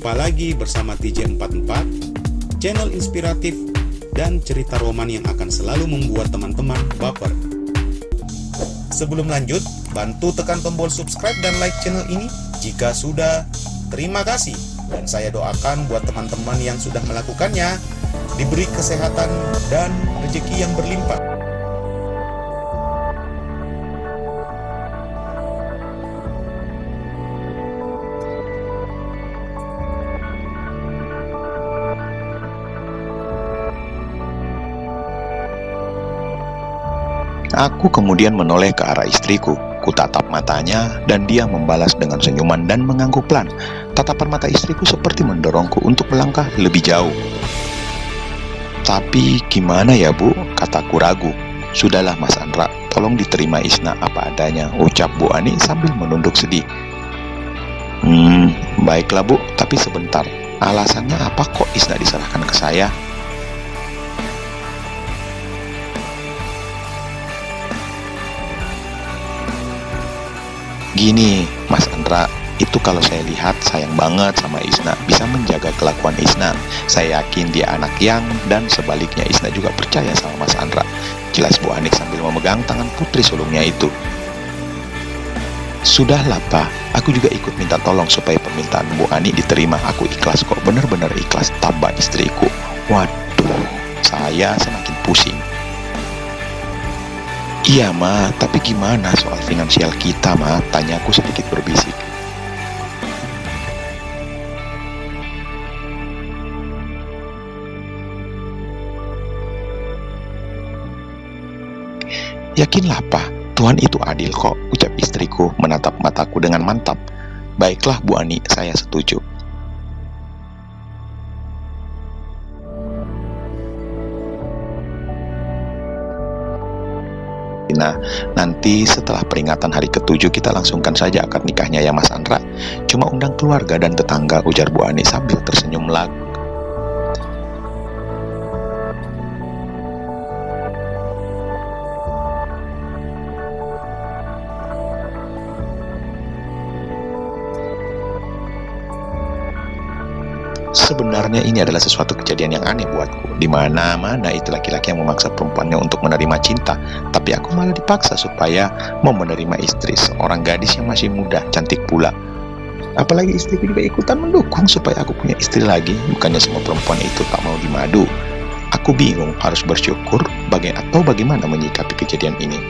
Jumpa lagi bersama TJ44, channel inspiratif dan cerita roman yang akan selalu membuat teman-teman baper. Sebelum lanjut, bantu tekan tombol subscribe dan like channel ini jika sudah. Terima kasih, dan saya doakan buat teman-teman yang sudah melakukannya diberi kesehatan dan rezeki yang berlimpah. Aku kemudian menoleh ke arah istriku. Kutatap matanya dan dia membalas dengan senyuman dan mengangguk pelan. Tatapan mata istriku seperti mendorongku untuk melangkah lebih jauh. "Tapi gimana ya, Bu?" kataku ragu. "Sudahlah Mas Andra, tolong diterima Isna apa adanya," ucap Bu Ani sambil menunduk sedih. Baiklah Bu, tapi sebentar. Alasannya apa kok Isna diserahkan ke saya?" "Gini, Mas Andra, itu kalau saya lihat sayang banget sama Isna, bisa menjaga kelakuan Isna. Saya yakin dia anak yang, dan sebaliknya Isna juga percaya sama Mas Andra," jelas Bu Anik sambil memegang tangan putri sulungnya itu. "Sudahlah Pak, aku juga ikut minta tolong supaya permintaan Bu Ani diterima. Aku ikhlas kok, bener-bener ikhlas," tambah istriku. Waduh, saya semakin pusing. "Iya Ma, tapi gimana soal finansial kita Ma?" tanyaku sedikit berbisik. "Yakinlah Pak, Tuhan itu adil kok," ucap istriku menatap mataku dengan mantap. "Baiklah Bu Ani, saya setuju." "Nah, nanti setelah peringatan hari ke-7 kita langsungkan saja akad nikahnya ya Mas Andra. Cuma undang keluarga dan tetangga," ujar Bu Ani sambil tersenyum lag. Sebenarnya ini adalah sesuatu kejadian yang aneh buatku. Di mana-mana itu laki-laki yang memaksa perempuannya untuk menerima cinta, tapi aku malah dipaksa supaya mau menerima istri seorang gadis yang masih muda, cantik pula. Apalagi istriku juga ikutan mendukung supaya aku punya istri lagi. Bukannya semua perempuan itu tak mau dimadu. Aku bingung harus bersyukur atau bagaimana menyikapi kejadian ini.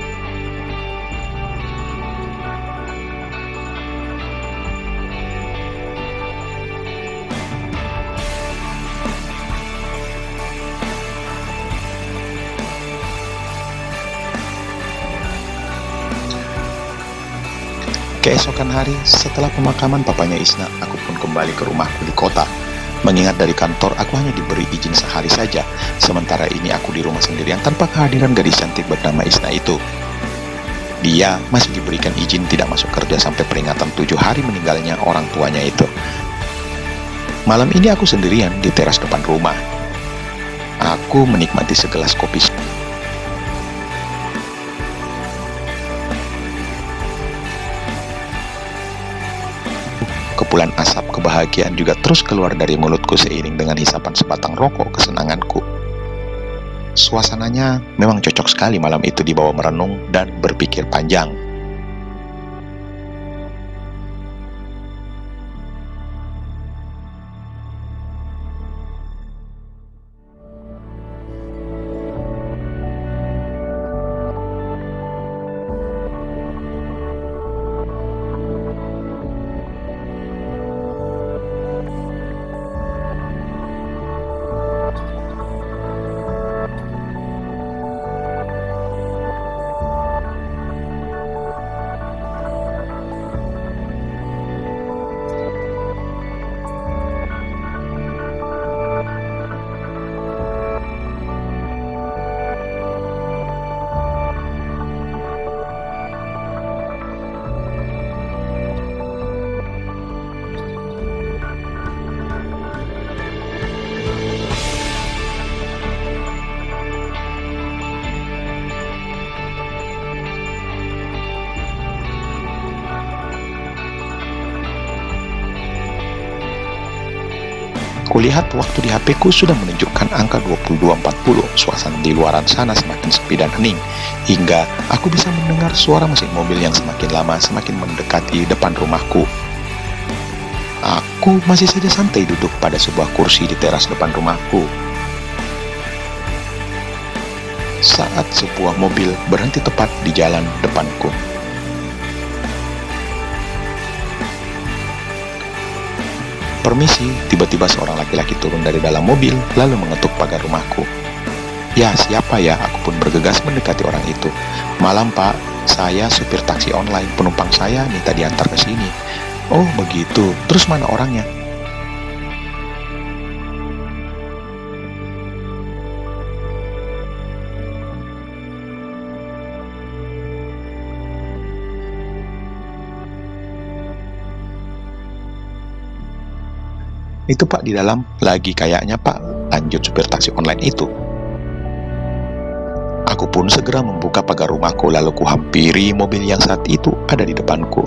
Keesokan hari, setelah pemakaman papanya Isna, aku pun kembali ke rumahku di kota. Mengingat dari kantor, aku hanya diberi izin sehari saja. Sementara ini aku di rumah sendirian tanpa kehadiran gadis cantik bernama Isna itu. Dia masih diberikan izin tidak masuk kerja sampai peringatan 7 hari meninggalnya orang tuanya itu. Malam ini aku sendirian di teras depan rumah. Aku menikmati segelas kopi. Kepulan asap kebahagiaan juga terus keluar dari mulutku seiring dengan hisapan sebatang rokok kesenanganku. Suasananya memang cocok sekali malam itu dibawa merenung dan berpikir panjang. Kulihat waktu di HP-ku sudah menunjukkan angka 22.40. Suasana di luaran sana semakin sepi dan hening, hingga aku bisa mendengar suara mesin mobil yang semakin lama semakin mendekati depan rumahku. Aku masih saja santai duduk pada sebuah kursi di teras depan rumahku saat sebuah mobil berhenti tepat di jalan depanku. Permisi, tiba-tiba seorang laki-laki turun dari dalam mobil lalu mengetuk pagar rumahku. Ya, siapa ya? Aku pun bergegas mendekati orang itu. Malam Pak, saya supir taksi online, penumpang saya minta diantar ke sini. Oh begitu, terus mana orangnya? Itu Pak di dalam, lagi kayaknya Pak, lanjut supir taksi online itu. Aku pun segera membuka pagar rumahku lalu kuhampiri mobil yang saat itu ada di depanku.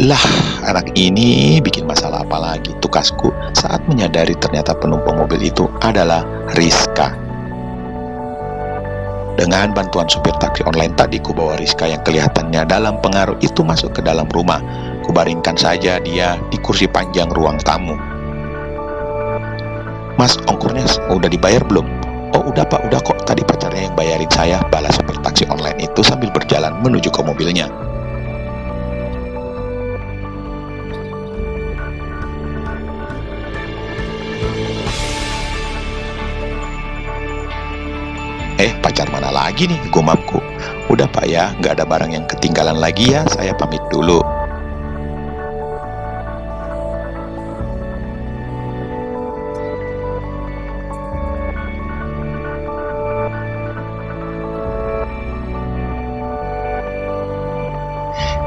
Lah, anak ini bikin masalah apa lagi, tukasku saat menyadari ternyata penumpang mobil itu adalah Rizka. Dengan bantuan supir taksi online tadi, ku bawa Rizka yang kelihatannya dalam pengaruh itu masuk ke dalam rumah. Kubaringkan saja dia di kursi panjang ruang tamu. Mas, ongkurnya udah dibayar belum? Oh udah Pak, udah kok, tadi pacarnya yang bayarin saya, balas supir taksi online itu sambil berjalan menuju ke mobilnya. Pacar mana lagi nih, gumamku. Udah Pak ya, nggak ada barang yang ketinggalan lagi ya, saya pamit dulu.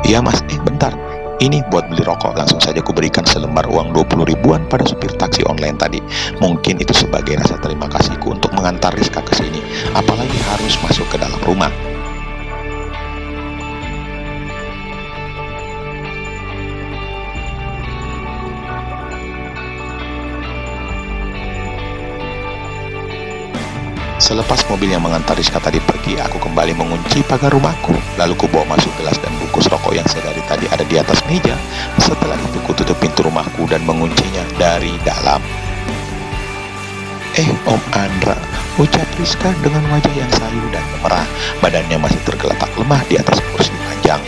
Iya Mas, bentar, ini buat beli rokok. Langsung saja kuberikan selembar uang 20 ribuan pada supir taksi online tadi. Mungkin itu sebagai rasa terima kasihku untuk mengantar Rizka ke sini, apalagi harus masuk ke dalam rumah. Selepas mobil yang mengantar Rizka tadi pergi, aku kembali mengunci pagar rumahku. Lalu ku bawa masuk gelas dan bungkus rokok yang sedari tadi ada di atas meja. Setelah itu ku tutup pintu rumahku dan menguncinya dari dalam. Om Andra, ucap Rizka dengan wajah yang sayu dan memerah. Badannya masih tergeletak lemah di atas kursi panjang.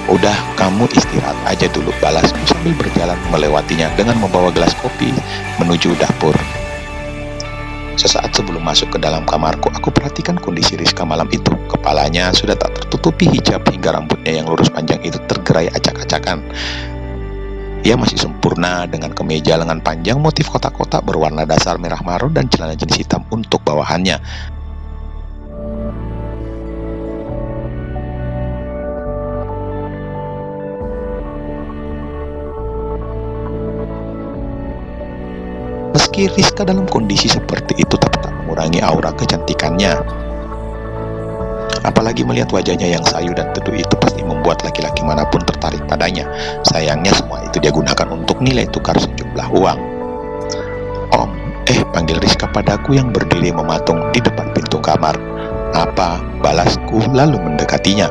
Udah, kamu istirahat aja dulu, balasku sambil berjalan melewatinya dengan membawa gelas kopi menuju dapur. Sesaat sebelum masuk ke dalam kamarku, aku perhatikan kondisi Rizka malam itu. Kepalanya sudah tak tertutupi hijab hingga rambutnya yang lurus panjang itu tergerai acak-acakan. Ia masih sempurna dengan kemeja lengan panjang motif kotak-kotak berwarna dasar merah marun dan celana jeans hitam untuk bawahannya. Meski Rizka dalam kondisi seperti itu tapi tak mengurangi aura kecantikannya. Apalagi melihat wajahnya yang sayu dan teduh itu pasti membuat laki-laki manapun tertarik padanya. Sayangnya semua itu dia gunakan untuk nilai tukar sejumlah uang. Om, panggil Rizka padaku yang berdiri mematung di depan pintu kamar. Apa? Balasku lalu mendekatinya.